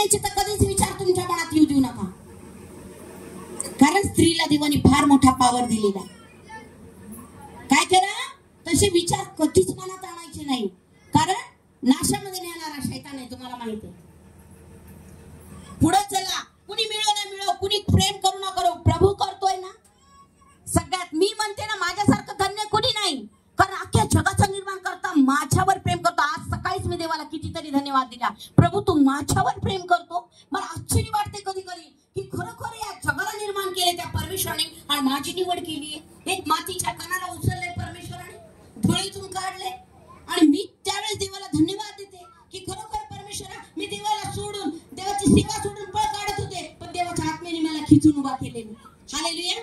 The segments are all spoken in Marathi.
आणायचे तर कधीच विचार तुमच्या मनात येऊ देऊ नका, कारण स्त्रीला देवाने फार मोठा पॉवर दिलेला आहे. काय करा, तसे विचार कधीच मनात आणायचे नाही, कारण नाशामध्ये नेणारा शैतान आहे, तुम्हाला माहिती आहे. पुढे चला, कुणी मिळो ना मिळो, कुणी प्रेम करू ना करू, प्रभू करतोय ना. सगळ्यात मी म्हणते ना, माझ्यासारखं धन्य कुणी नाही, कारण अख्ख्या जगाचा निर्माण करता माझ्यावर प्रेम करतो. आज सकाळीच मी देवाला कितीतरी धन्यवाद दिला, प्रभू तू माझ्यावर प्रेम करतो. मला आश्चर्य वाटते कधी कधी की खरोखर या जगाला निर्माण केले त्या परमेश्वराने आणि माझी निवड केली आहे. एक मातीच्या कणाला उचलले परमेश्वराने, धुळीतून काढले, आणि मी त्यावेळेस देवाला धन्यवाद देते की खरोखर परमेश्वरा, मी देवाला सोडून, देवाची सेवा सोडून पळ काढत होते, पण देवाच्या आत्म्याने मला खिचून उभा केलेलं. हालेलुया.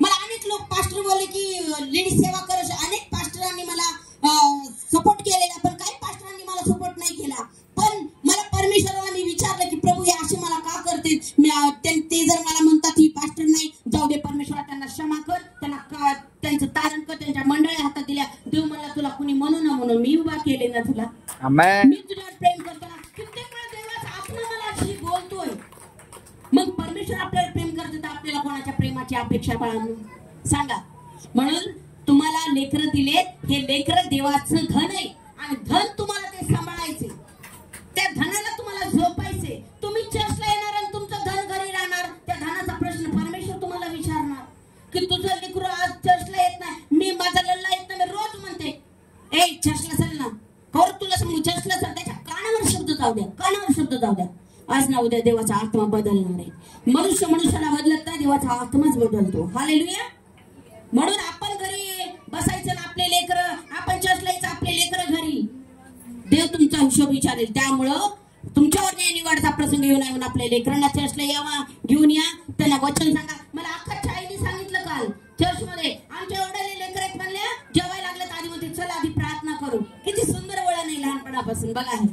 मला अनेक लोक पास्टर बोलले की लेडीज सेवा करत, अनेक पास्टरांनी मला सपोर्ट केलेला, पण काही पास्टरांनी मला सपोर्ट नाही केला. पण मला परमेश्वराला मी विचारलं की प्रभू हे असे मला का करते. ते जर मला म्हणतात ही पास्टर नाही, जाऊ दे परमेश्वरा, त्यांना क्षमा कर, त्यांना त्यांचं तारण कर, त्यांच्या मंडळी हातात दिल्या. देव मला तुला कुणी म्हणू ना म्हणून मी उभा केले ना तुला, मी तुझ्यावर प्रेम करतो ना. कित्येक वेळा देवाचा आत्मा मला अशी बोलतोय. मग परमेश्वर आपल्याला प्रेम करते तर आपल्याला कोणाच्या प्रेमाची अपेक्षा बाळांनो सांगा. म्हणून तुम्हाला लेकरं दिले, हे लेकरं देवाचं धन आहे, आणि धन तुम्हाला ते सांभाळायचे, त्या धनाला तुम्हाला झोपायचे. तुम्ही चर्चला येणार आणि तुमचं धन घरी राहणार, त्या धनाचा प्रश्न परमेश्वर तुम्हाला विचारणार की तुझं लेकरू आज चर्चला येत नाही, मी माझा लल्ला येत नाही, मी रोज म्हणते ए चर्चला चल ना, खर तुला सांगू चर्चला चल, त्याच्या कानावर शब्द जाऊ द्या, कानावर शब्द जाऊ द्या. आज ना उद्या देवाचा आत्मा बदलणार आहे. मनुष्य मनुष्याला बदलत नाही, देवाचा आत्माच बदलतो. हालेलुया. म्हणून आपण घरी बसायचं ना, आपले लेकरं, आपण चर्चला यायचं, आपले लेकरं घरी, देव तुमचा हिशोब विचारेल. त्यामुळं तुमच्यावर न्याय निवाडचा प्रसंग येऊ नये म्हणून आपल्या लेकरांना चर्चला यावा, घेऊन या, त्यांना वचन सांगा. मला अख्खा आईने सांगितलं काल चर्च मध्ये, आमच्या एवढ्या लेकर आहेत म्हणल्या, जेवायला लागलं तर आधी म्हणते चला आधी प्रार्थना करू. किती सुंदर वळण आहे लहानपणापासून, बघा.